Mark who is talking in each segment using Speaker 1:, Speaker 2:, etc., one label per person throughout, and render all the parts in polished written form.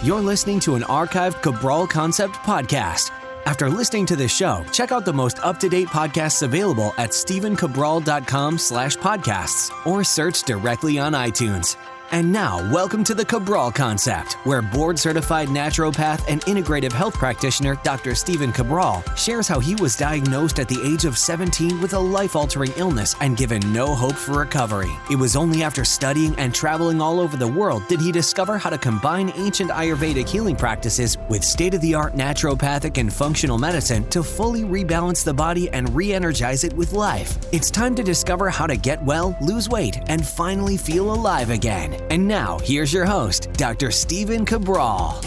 Speaker 1: You're listening to an archived Cabral Concept podcast. After listening to this show, check out the most up-to-date podcasts available at stephencabral.com/podcasts or search directly on iTunes. And now, welcome to the Cabral Concept, where board-certified naturopath and integrative health practitioner Dr. Stephen Cabral shares how he was diagnosed at the age of 17 with a life-altering illness and given no hope for recovery. It was only after studying and traveling all over the world did he discover how to combine ancient Ayurvedic healing practices with state-of-the-art naturopathic and functional medicine to fully rebalance the body and re-energize it with life. It's time to discover how to get well, lose weight, and finally feel alive again. And now, here's your host, Dr. Stephen Cabral.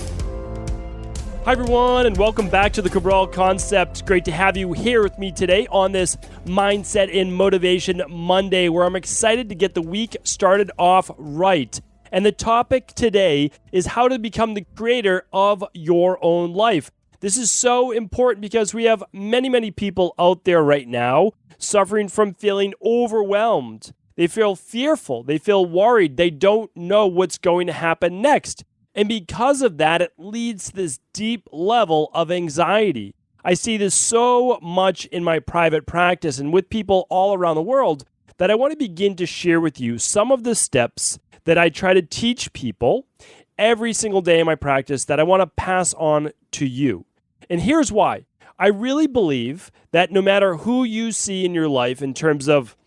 Speaker 2: Hi, everyone, and welcome back to the Cabral Concept. Great to have you here with me today on this Mindset and Motivation Monday, where I'm excited to get the week started off right. And the topic today is how to become the creator of your own life. This is so important because we have many people out there right now suffering from feeling overwhelmed. They feel fearful. They feel worried. They don't know what's going to happen next. And because of that, it leads to this deep level of anxiety. I see this so much in my private practice and with people all around the world that I want to begin to share with you some of the steps that I try to teach people every single day in my practice that I want to pass on to you. And here's why. I really believe that no matter who you see in your life in terms of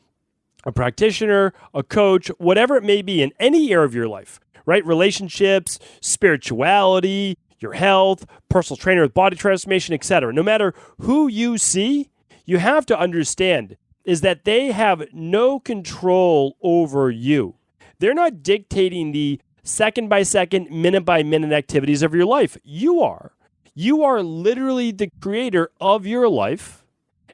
Speaker 2: a practitioner, a coach, whatever it may be in any area of your life, right? Relationships, spirituality, your health, personal trainer with body transformation, etc. No matter who you see, you have to understand is that they have no control over you. They're not dictating the second by second, minute by minute activities of your life. You are. You are literally the creator of your life.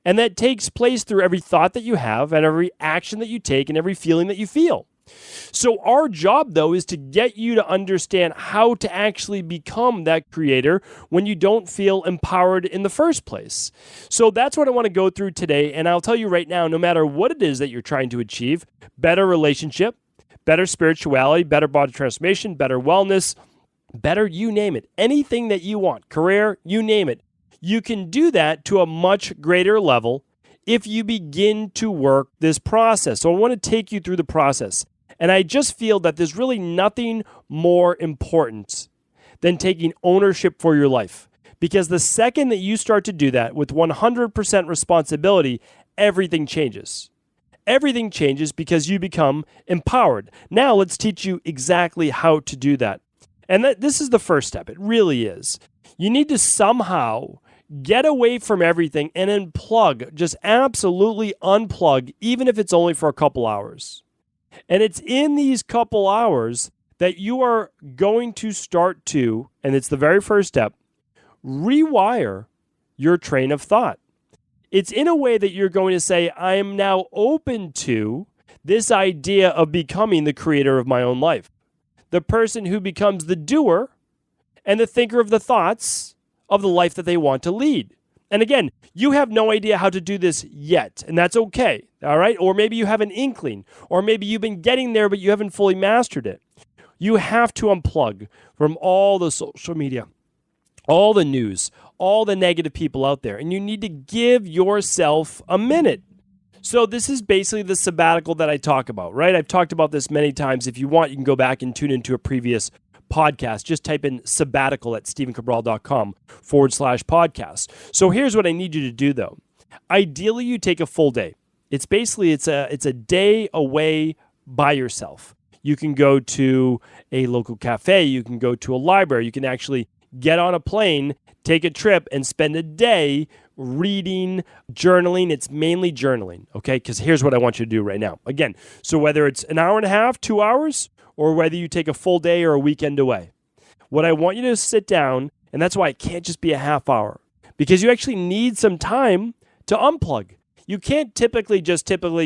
Speaker 2: And that takes place through every thought that you have and every action that you take and every feeling that you feel. So our job, though, is to get you to understand how to actually become that creator when you don't feel empowered in the first place. So that's what I want to go through today. And I'll tell you right now, no matter what it is that you're trying to achieve, better relationship, better spirituality, better body transformation, better wellness, better you name it, anything that you want, career, you name it. You can do that to a much greater level if you begin to work this process. So I want to take you through the process. And I just feel that there's really nothing more important than taking ownership for your life. Because the second that you start to do that with 100% responsibility, everything changes. Everything changes because you become empowered. Now let's teach you exactly how to do that. And this is the first step. It really is. You need to somehow get away from everything and unplug, just absolutely unplug, even if it's only for a couple hours. And it's in these couple hours that you are going to start to, and it's the very first step, rewire your train of thought. It's in a way that you're going to say, I am now open to this idea of becoming the creator of my own life. The person who becomes the doer and the thinker of the thoughts of the life that they want to lead. And again, you have no idea how to do this yet, and that's okay, all right? Or maybe you have an inkling, or maybe you've been getting there, but you haven't fully mastered it. You have to unplug from all the social media, all the news, all the negative people out there, and you need to give yourself a minute. So this is basically the sabbatical that I talk about, right? I've talked about this many times. If you want, you can go back and tune into a previous podcast. Just type in sabbatical at stephencabral.com/podcast. So here's what I need you to do, though. Ideally, you take a full day. It's a day away by yourself. You can go to a local cafe. You can go to a library. You can actually get on a plane, take a trip, and spend a day reading, journaling. It's mainly journaling, okay? Because here's what I want you to do right now. Again, so whether it's an hour and a half, 2 hours, or whether you take a full day or a weekend away, what I want you to sit down, and that's why it can't just be a half hour, because you actually need some time to unplug. You can't typically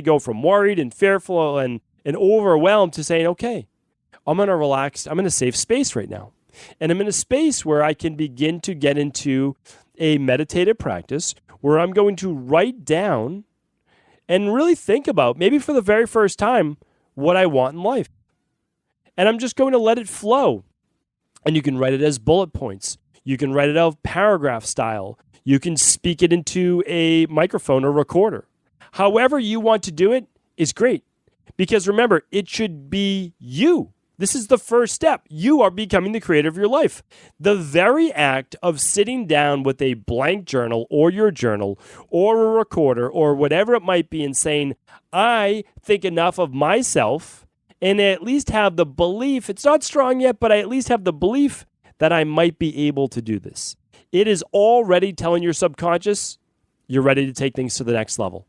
Speaker 2: go from worried and fearful and overwhelmed to saying, okay, I'm going to relax. I'm in a safe space right now. And I'm in a space where I can begin to get into a meditative practice where I'm going to write down and really think about, maybe for the very first time, what I want in life. And I'm just going to let it flow. And you can write it as bullet points. You can write it out paragraph style. You can speak it into a microphone or recorder. However you want to do it is great. Because remember, it should be you. This is the first step. You are becoming the creator of your life. The very act of sitting down with a blank journal or your journal or a recorder or whatever it might be and saying, I think enough of myself and at least have the belief, it's not strong yet, but I at least have the belief that I might be able to do this. It is already telling your subconscious you're ready to take things to the next level.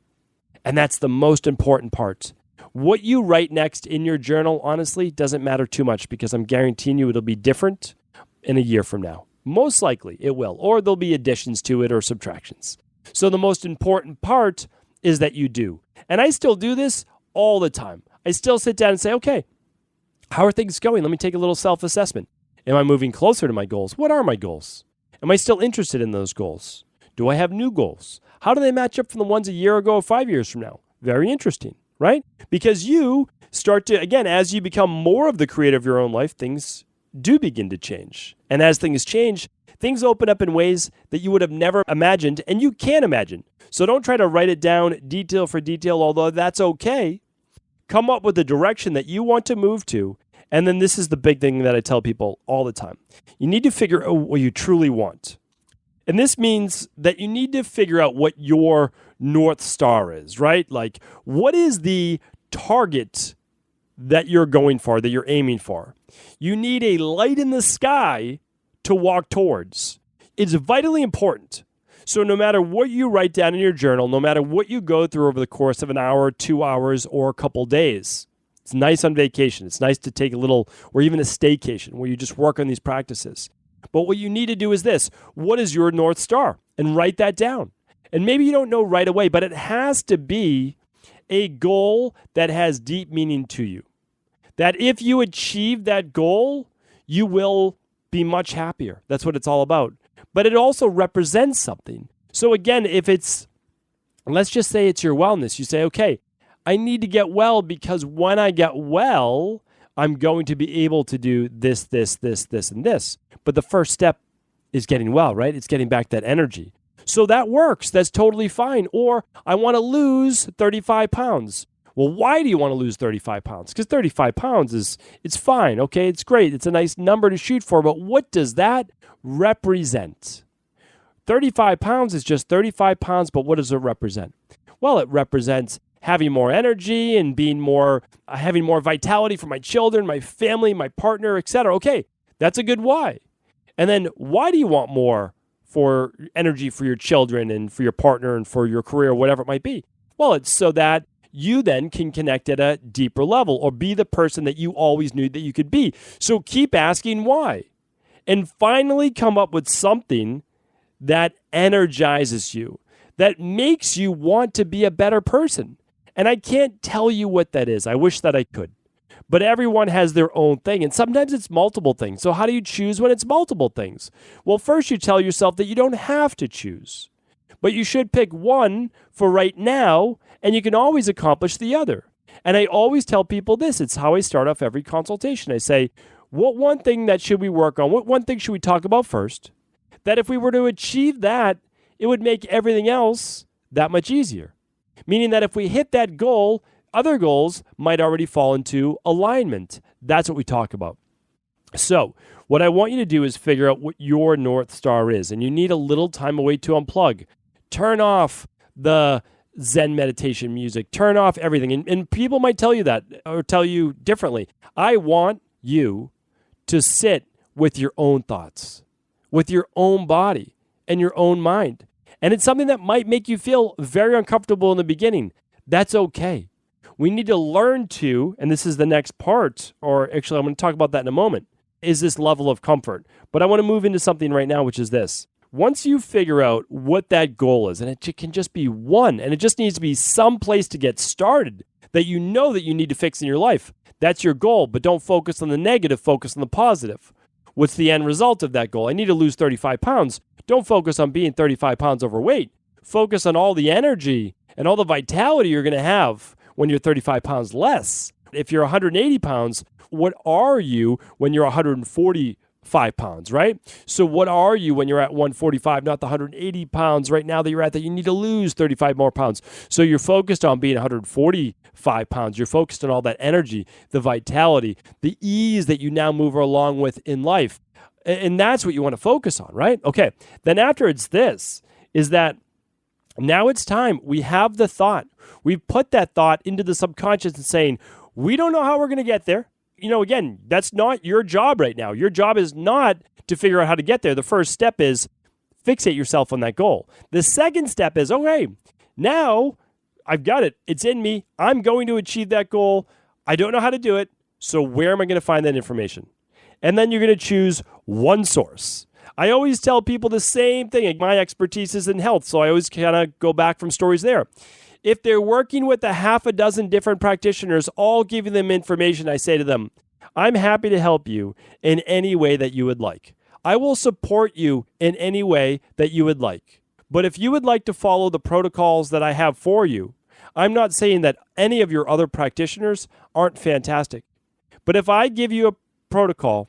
Speaker 2: And that's the most important part. What you write next in your journal, honestly, doesn't matter too much because I'm guaranteeing you it'll be different in a year from now. Most likely it will, or there'll be additions to it or subtractions. So the most important part is that you do. And I still do this all the time. I still sit down and say, okay, how are things going? Let me take a little self-assessment. Am I moving closer to my goals? What are my goals? Am I still interested in those goals? Do I have new goals? How do they match up from the ones a year ago or 5 years from now? Very interesting, right? Because you start to, again, as you become more of the creator of your own life, things do begin to change. And as things change, things open up in ways that you would have never imagined, and you can imagine. So don't try to write it down detail for detail, although that's okay. Come up with the direction that you want to move to. And then this is the big thing that I tell people all the time. You need to figure out what you truly want. And this means that you need to figure out what your North Star is, right? Like, what is the target that you're going for, that you're aiming for? You need a light in the sky to walk towards. It's vitally important. So no matter what you write down in your journal, no matter what you go through over the course of an hour, 2 hours, or a couple days, it's nice on vacation. It's nice to take a little, or even a staycation where you just work on these practices. But what you need to do is this. What is your North Star? And write that down. And maybe you don't know right away, but it has to be a goal that has deep meaning to you. That if you achieve that goal, you will be much happier. That's what it's all about. But it also represents something. So again, if it's, let's just say it's your wellness. You say, okay, I need to get well because when I get well, I'm going to be able to do this, and this. But the first step is getting well, right? It's getting back that energy. So that works. That's totally fine. Or I want to lose 35 pounds. Well, why do you want to lose 35 pounds? Because 35 pounds it's fine. Okay, it's great. It's a nice number to shoot for. But what does that represent? 35 pounds is just 35 pounds, but what does it represent? Well, it represents having more energy and having more vitality for my children, my family, my partner, etc. Okay, that's a good why. And then why do you want more for energy for your children and for your partner and for your career, whatever it might be? Well, it's so that you then can connect at a deeper level or be the person that you always knew that you could be. So keep asking why. And finally come up with something that energizes you, that makes you want to be a better person. And I can't tell you what that is. I wish that I could. But everyone has their own thing. And sometimes it's multiple things. So how do you choose when it's multiple things? Well, first you tell yourself that you don't have to choose. But you should pick one for right now, and you can always accomplish the other. And I always tell people this. It's how I start off every consultation. I say, what one thing that should we work on? What one thing should we talk about first? That if we were to achieve that, it would make everything else that much easier. Meaning that if we hit that goal, other goals might already fall into alignment. That's what we talk about. So what I want you to do is figure out what your North Star is. And you need a little time away to unplug. Turn off the Zen meditation music. Turn off everything. And people might tell you that or tell you differently. I want you to sit with your own thoughts, with your own body and your own mind. And it's something that might make you feel very uncomfortable in the beginning. That's okay. We need to learn to, and this is the next part, or actually I'm going to talk about that in a moment, is this level of comfort. But I want to move into something right now, which is this. Once you figure out what that goal is, and it can just be one, and it just needs to be some place to get started that you know that you need to fix in your life. That's your goal, but don't focus on the negative, focus on the positive. What's the end result of that goal? I need to lose 35 pounds. Don't focus on being 35 pounds overweight. Focus on all the energy and all the vitality you're going to have when you're 35 pounds less. If you're 180 pounds, what are you when you're 140 5 pounds, right? So what are you when you're at 145, not the 180 pounds right now that you're at, that you need to lose 35 more pounds? So you're focused on being 145 pounds. You're focused on all that energy, the vitality, the ease that you now move along with in life. And that's what you want to focus on, right? Okay. Then after it's this, is that now it's time. We have the thought. We've put that thought into the subconscious and saying, we don't know how we're going to get there. Again, that's not your job right now. Your job is not to figure out how to get there. The first step is fixate yourself on that goal. The second step is, okay, now I've got it. It's in me. I'm going to achieve that goal. I don't know how to do it. So where am I going to find that information? And then you're going to choose one source. I always tell people the same thing. My expertise is in health, so I always kind of go back from stories there. If they're working with a half a dozen different practitioners, all giving them information, I say to them, I'm happy to help you in any way that you would like. I will support you in any way that you would like. But if you would like to follow the protocols that I have for you, I'm not saying that any of your other practitioners aren't fantastic. But if I give you a protocol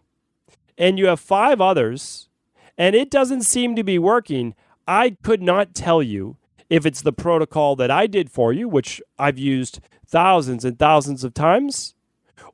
Speaker 2: and you have 5 others and it doesn't seem to be working, I could not tell you if it's the protocol that I did for you, which I've used thousands and thousands of times,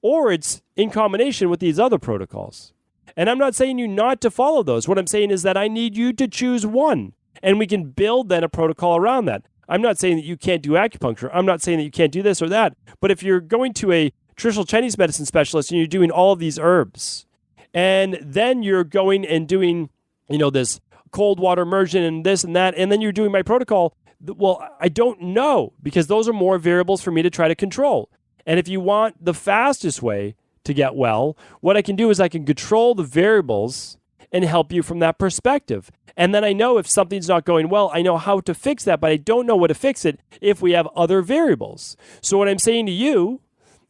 Speaker 2: or it's in combination with these other protocols. And I'm not saying you not to follow those. What I'm saying is that I need you to choose one, and we can build then a protocol around that. I'm not saying that you can't do acupuncture. I'm not saying that you can't do this or that. But if you're going to a traditional Chinese medicine specialist and you're doing all of these herbs, and then you're going and doing, this cold water immersion and this and that, and then you're doing my protocol, well, I don't know, because those are more variables for me to try to control. And if you want the fastest way to get well, what I can do is I can control the variables and help you from that perspective. And then I know if something's not going well, I know how to fix that, but I don't know what to fix it if we have other variables. So what I'm saying to you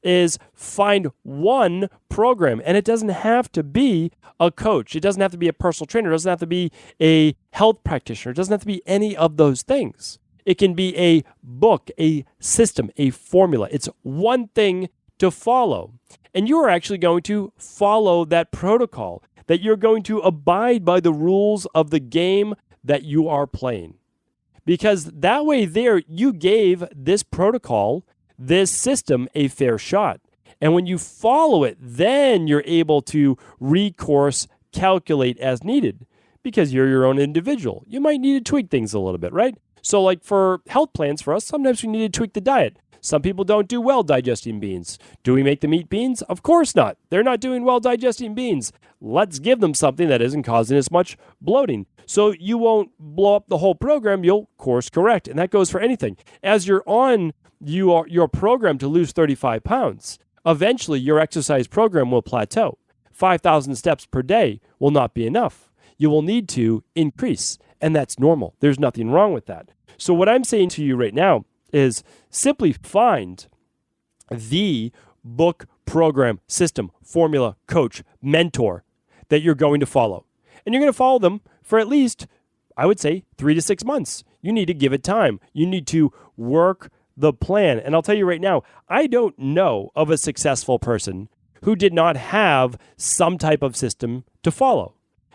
Speaker 2: is find one program, and it doesn't have to be a coach. It doesn't have to be a personal trainer. It doesn't have to be a health practitioner. It doesn't have to be any of those things. It can be a book, a system, a formula. It's one thing to follow. And you are actually going to follow that protocol, that you're going to abide by the rules of the game that you are playing. Because that way there, you gave this protocol, this system, a fair shot. And when you follow it, then you're able to recourse, calculate as needed, because you're your own individual. You might need to tweak things a little bit, right? So like for health plans for us, sometimes we need to tweak the diet. Some people don't do well digesting beans. Do we make them eat beans? Of course not. They're not doing well digesting beans. Let's give them something that isn't causing as much bloating. So you won't blow up the whole program, you'll course correct. And that goes for anything. As you're on your program to lose 35 pounds, eventually your exercise program will plateau. 5,000 steps per day will not be enough. You will need to increase, and that's normal. There's nothing wrong with that. So what I'm saying to you right now is simply find the book, program, system, formula, coach, mentor that you're going to follow. And you're going to follow them for at least, I would say, 3 to 6 months. You need to give it time. You need to work the plan. And I'll tell you right now, I don't know of a successful person who did not have some type of system to follow.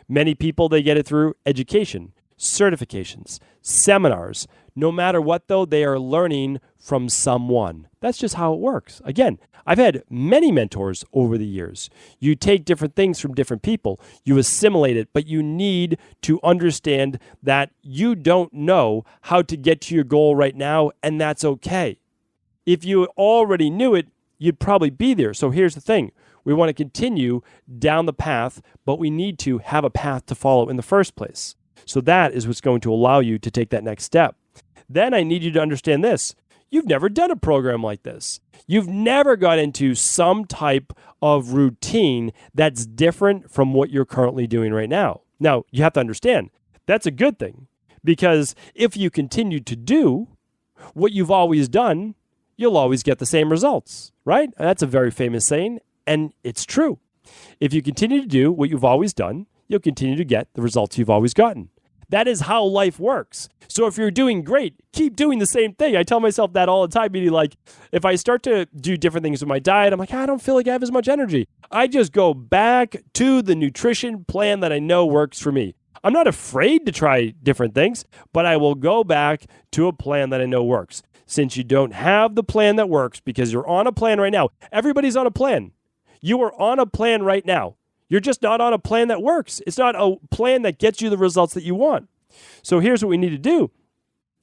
Speaker 2: Many people, they get it through education, certifications, seminars. No matter what, though, they are learning from someone. That's just how it works. Again, I've had many mentors over the years. You take different things from different people. You assimilate it, but you need to understand that you don't know how to get to your goal right now, and that's okay. If you already knew it, you'd probably be there. So here's the thing. We want to continue down the path, but we need to have a path to follow in the first place. So that is what's going to allow you to take that next step. Then I need you to understand this. You've never done a program like this. You've never got into some type of routine that's different from what you're currently doing right now. Now, you have to understand, that's a good thing, because if you continue to do what you've always done, you'll always get the same results, right? That's a very famous saying, and it's true. If you continue to do what you've always done, you'll continue to get the results you've always gotten. That is how life works. So if you're doing great, keep doing the same thing. I tell myself that all the time, meaning like if I start to do different things with my diet, I'm like, I don't feel like I have as much energy. I just go back to the nutrition plan that I know works for me. I'm not afraid to try different things, but I will go back to a plan that I know works. Since you don't have the plan that works because you're on a plan right now, everybody's on a plan. You are on a plan right now. You're just not on a plan that works. It's not a plan that gets you the results that you want. So here's what we need to do.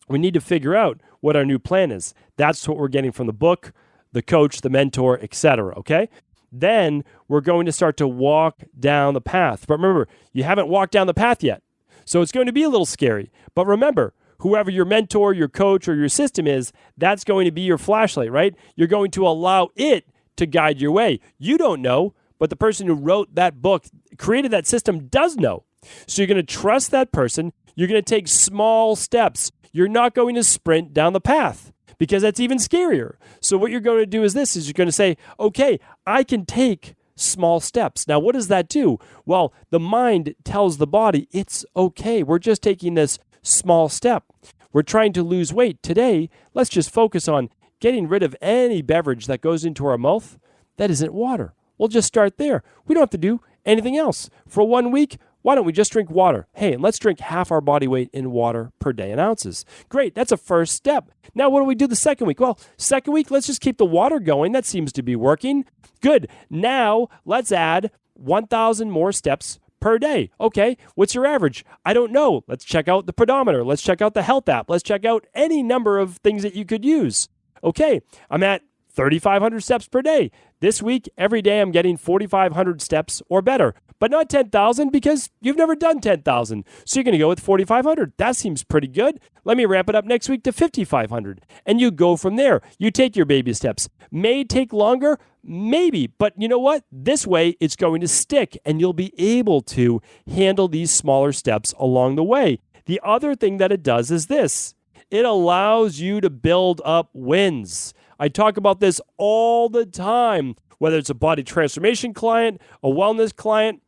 Speaker 2: We need to figure out what our new plan is. That's what we're getting from the book, the coach, the mentor, etc. Okay? Then we're going to start to walk down the path. But remember, you haven't walked down the path yet. So it's going to be a little scary. But remember, whoever your mentor, your coach, or your system is, that's going to be your flashlight, right? You're going to allow it to guide your way. You don't know, but the person who wrote that book, created that system, does know. So you're going to trust that person. You're going to take small steps. You're not going to sprint down the path because that's even scarier. So what you're going to do is you're going to say, okay, I can take small steps. Now, what does that do? Well, the mind tells the body it's okay. We're just taking this small step. We're trying to lose weight. Today, let's just focus on getting rid of any beverage that goes into our mouth that isn't water. We'll just start there. We don't have to do anything else. For 1 week, why don't we just drink water? Hey, and let's drink half our body weight in water per day in ounces. Great, that's a first step. Now, what do we do the second week? Well, second week, let's just keep the water going. That seems to be working. Good. Now, let's add 1,000 more steps per day. Okay, what's your average? I don't know. Let's check out the pedometer. Let's check out the health app. Let's check out any number of things that you could use. Okay, I'm at 3,500 steps per day. This week, every day, I'm getting 4,500 steps or better, but not 10,000 because you've never done 10,000. So you're going to go with 4,500. That seems pretty good. Let me ramp it up next week to 5,500. And you go from there. You take your baby steps. May take longer, maybe, but you know what? This way, it's going to stick and you'll be able to handle these smaller steps along the way. The other thing that it does is this. It allows you to build up wins. I talk about this all the time, whether it's a body transformation client, a wellness client,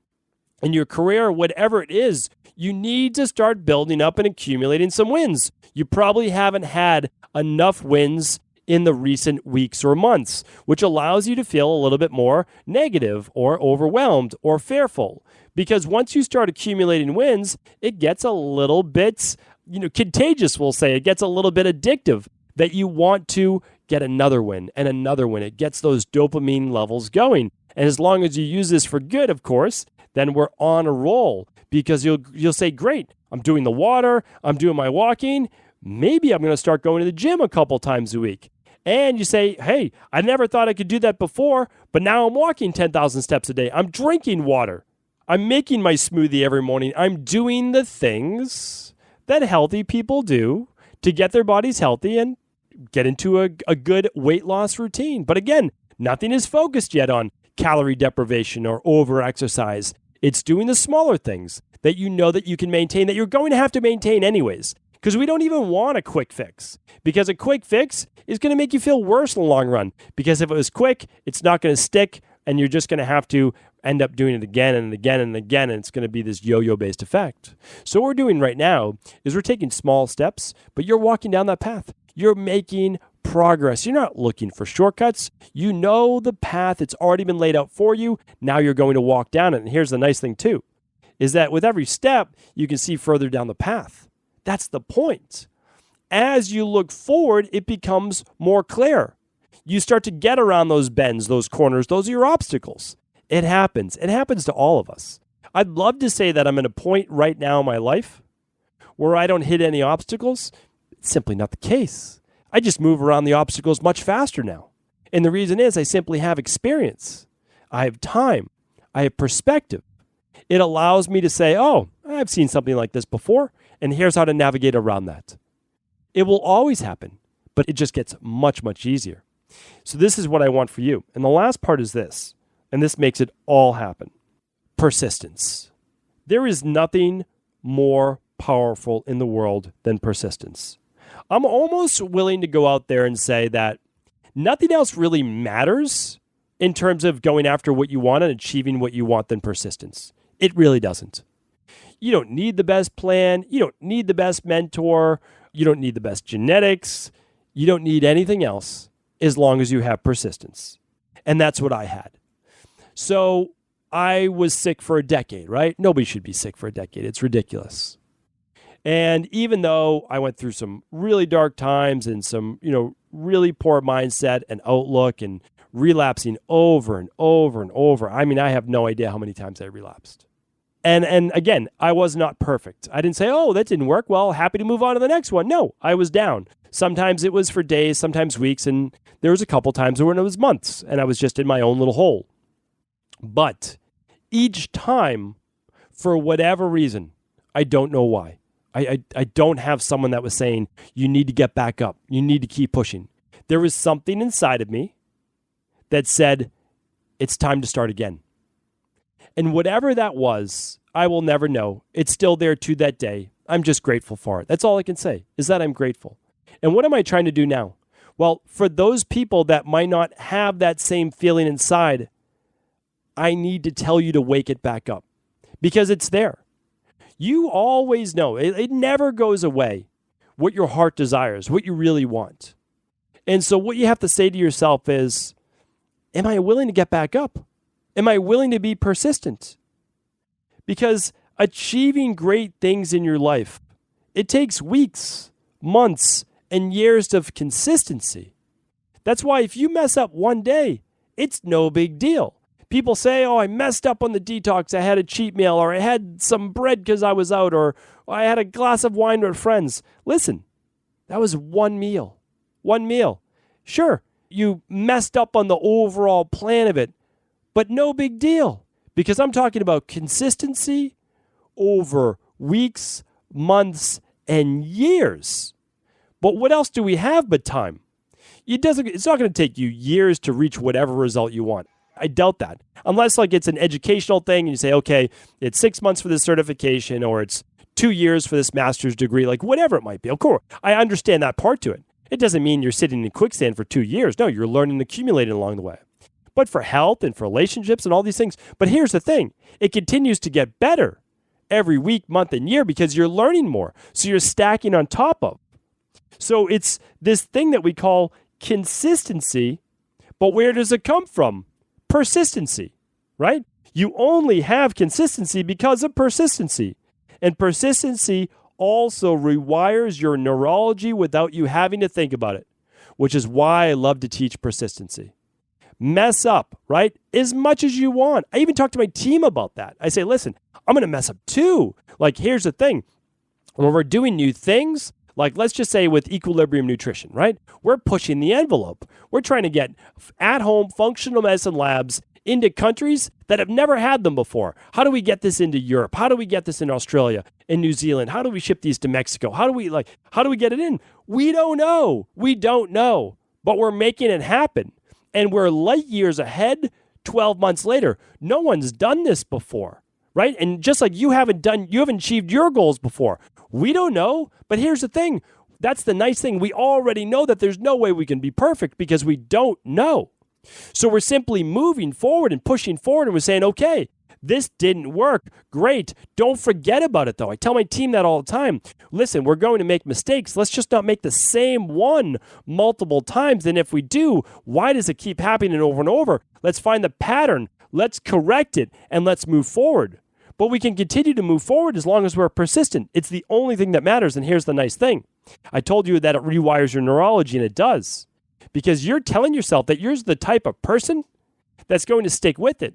Speaker 2: in your career, whatever it is, you need to start building up and accumulating some wins. You probably haven't had enough wins in the recent weeks or months, which allows you to feel a little bit more negative or overwhelmed or fearful. Because once you start accumulating wins, it gets a little bit, contagious, we'll say. It gets a little bit addictive that you want to get another win and another win. It gets those dopamine levels going. And as long as you use this for good, of course, then we're on a roll because you'll say, great, I'm doing the water, I'm doing my walking. Maybe I'm going to start going to the gym a couple times a week. And you say, hey, I never thought I could do that before, but now I'm walking 10,000 steps a day. I'm drinking water. I'm making my smoothie every morning. I'm doing the things that healthy people do to get their bodies healthy and get into a good weight loss routine. But again, nothing is focused yet on calorie deprivation or over-exercise. It's doing the smaller things that you know that you can maintain, that you're going to have to maintain anyways. Because we don't even want a quick fix. Because a quick fix is going to make you feel worse in the long run. Because if it was quick, it's not going to stick, and you're just going to have to end up doing it again and again and again, and it's going to be this yo-yo-based effect. So what we're doing right now is we're taking small steps, but you're walking down that path. You're making progress. You're not looking for shortcuts. You know the path. It's already been laid out for you. Now you're going to walk down it. And here's the nice thing too, is that with every step, you can see further down the path. That's the point. As you look forward, it becomes more clear. You start to get around those bends, those corners. Those are your obstacles. It happens. It happens to all of us. I'd love to say that I'm at a point right now in my life where I don't hit any obstacles. It's simply not the case. I just move around the obstacles much faster now. And the reason is I simply have experience. I have time. I have perspective. It allows me to say, oh, I've seen something like this before, and here's how to navigate around that. It will always happen, but it just gets much, much easier. So this is what I want for you. And the last part is this, and this makes it all happen. Persistence. There is nothing more powerful in the world than persistence. I'm almost willing to go out there and say that nothing else really matters in terms of going after what you want and achieving what you want than persistence. It really doesn't. You don't need the best plan. You don't need the best mentor. You don't need the best genetics. You don't need anything else as long as you have persistence. And that's what I had. So I was sick for a decade, right? Nobody should be sick for a decade. It's ridiculous. And even though I went through some really dark times and some, really poor mindset and outlook and relapsing over and over and over, I mean, I have no idea how many times I relapsed. And again, I was not perfect. I didn't say, oh, that didn't work. Well, happy to move on to the next one. No, I was down. Sometimes it was for days, sometimes weeks, and there was a couple times when it was months, and I was just in my own little hole. But each time, for whatever reason, I don't know why, I don't have someone that was saying, you need to get back up. You need to keep pushing. There was something inside of me that said, it's time to start again. And whatever that was, I will never know. It's still there to that day. I'm just grateful for it. That's all I can say, is that I'm grateful. And what am I trying to do now? Well, for those people that might not have that same feeling inside, I need to tell you to wake it back up because it's there. You always know, it never goes away, what your heart desires, what you really want. And so what you have to say to yourself is, am I willing to get back up? Am I willing to be persistent? Because achieving great things in your life, it takes weeks, months, and years of consistency. That's why if you mess up one day, it's no big deal. People say, oh, I messed up on the detox. I had a cheat meal, or I had some bread because I was out, or I had a glass of wine with friends. Listen, that was one meal. One meal. Sure, you messed up on the overall plan of it, but no big deal, because I'm talking about consistency over weeks, months, and years. But what else do we have but time? It's not going to take you years to reach whatever result you want. I doubt that. Unless it's an educational thing and you say, okay, it's 6 months for this certification or it's 2 years for this master's degree, whatever it might be. Of course, I understand that part to it. It doesn't mean you're sitting in quicksand for 2 years. No, you're learning and accumulating along the way. But for health and for relationships and all these things. But here's the thing. It continues to get better every week, month, and year because you're learning more. So you're stacking on top of. So it's this thing that we call consistency. But where does it come from? Persistency, right? You only have consistency because of persistency. And persistency also rewires your neurology without you having to think about it, which is why I love to teach persistency. Mess up, right? As much as you want. I even talk to my team about that. I say, listen, I'm going to mess up too. Here's the thing. When we're doing new things, let's just say with Equilibrium Nutrition, right? We're pushing the envelope. We're trying to get at-home functional medicine labs into countries that have never had them before. How do we get this into Europe? How do we get this in Australia, in New Zealand? How do we ship these to Mexico? How do we get it in? We don't know. We don't know. But we're making it happen. And we're light years ahead 12 months later. No one's done this before, right? And just like you haven't achieved your goals before. We don't know, but here's the thing. That's the nice thing. We already know that there's no way we can be perfect because we don't know. So we're simply moving forward and pushing forward and we're saying, okay, this didn't work. Great. Don't forget about it though. I tell my team that all the time. Listen, we're going to make mistakes. Let's just not make the same one multiple times. And if we do, why does it keep happening over and over? Let's find the pattern. Let's correct it and let's move forward. But we can continue to move forward as long as we're persistent. It's the only thing that matters. And here's the nice thing. I told you that it rewires your neurology, and it does. Because you're telling yourself that you're the type of person that's going to stick with it.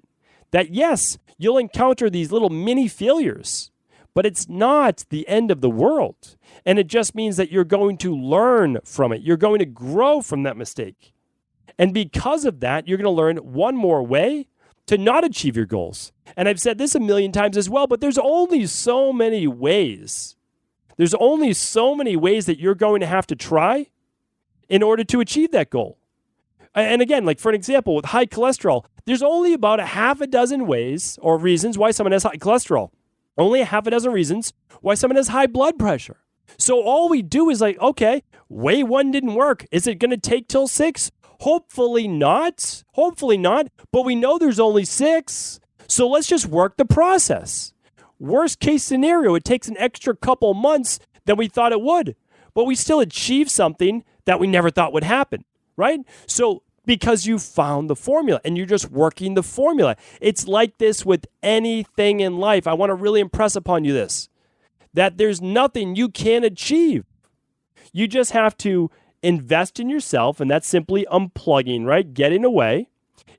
Speaker 2: That yes, you'll encounter these little mini failures, but it's not the end of the world. And it just means that you're going to learn from it. You're going to grow from that mistake. And because of that, you're going to learn one more way to not achieve your goals. And I've said this a million times as well, but there's only so many ways. There's only so many ways that you're going to have to try in order to achieve that goal. And again, for an example, with high cholesterol, there's only about a half a dozen ways or reasons why someone has high cholesterol. Only a half a dozen reasons why someone has high blood pressure. So all we do is okay, way one didn't work. Is it going to take till 6? Hopefully not. Hopefully not. But we know there's only 6. So let's just work the process. Worst case scenario, it takes an extra couple months than we thought it would, but we still achieve something that we never thought would happen, right? So because you found the formula and you're just working the formula. It's like this with anything in life. I want to really impress upon you this, that there's nothing you can't achieve. You just have to invest in yourself, and that's simply unplugging, right? Getting away.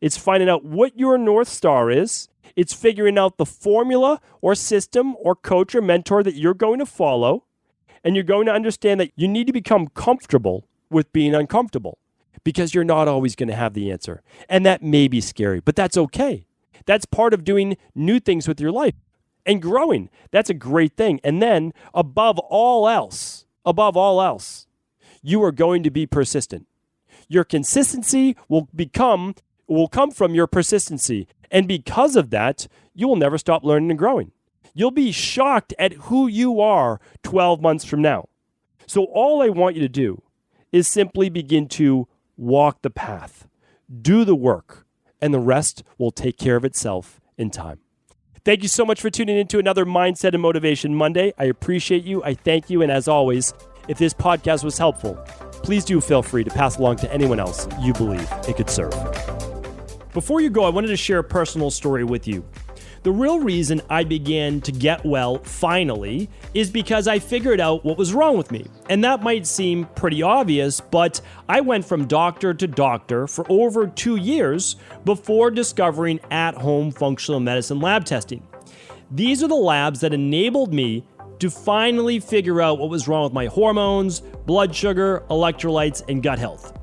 Speaker 2: It's finding out what your North Star is. It's figuring out the formula or system or coach or mentor that you're going to follow. And you're going to understand that you need to become comfortable with being uncomfortable, because you're not always going to have the answer. And that may be scary, but that's okay. That's part of doing new things with your life and growing. That's a great thing. And then above all else, you are going to be persistent. Your consistency will come from your persistency. And because of that, you will never stop learning and growing. You'll be shocked at who you are 12 months from now. So all I want you to do is simply begin to walk the path, do the work, and the rest will take care of itself in time. Thank you so much for tuning into another Mindset and Motivation Monday. I appreciate you. I thank you. And as always, if this podcast was helpful, please do feel free to pass along to anyone else you believe it could serve. Before you go, I wanted to share a personal story with you. The real reason I began to get well finally is because I figured out what was wrong with me. And that might seem pretty obvious, but I went from doctor to doctor for over 2 years before discovering at-home functional medicine lab testing. These are the labs that enabled me to finally figure out what was wrong with my hormones, blood sugar, electrolytes, and gut health.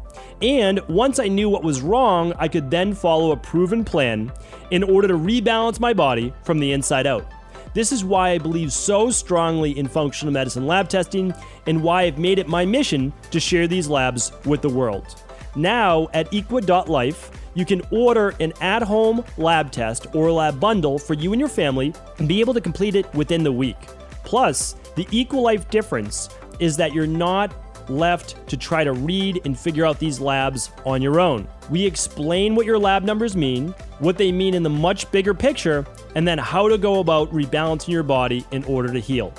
Speaker 2: And once I knew what was wrong, I could then follow a proven plan in order to rebalance my body from the inside out. This is why I believe so strongly in functional medicine lab testing and why I've made it my mission to share these labs with the world. Now at equa.life, you can order an at-home lab test or lab bundle for you and your family and be able to complete it within the week. Plus, the EquaLife difference is that you're not left to try to read and figure out these labs on your own. We explain what your lab numbers mean, what they mean in the much bigger picture, and then how to go about rebalancing your body in order to heal.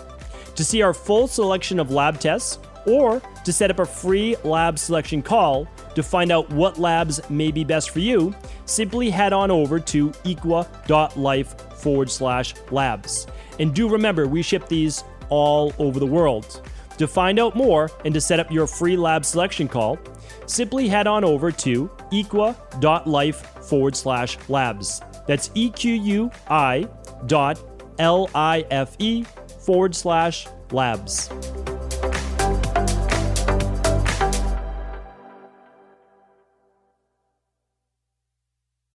Speaker 2: To see our full selection of lab tests, or to set up a free lab selection call to find out what labs may be best for you, simply head on over to equa.life/labs. And do remember, we ship these all over the world. To find out more and to set up your free lab selection call, simply head on over to equa.life/labs. That's EQUI.LIFE/labs.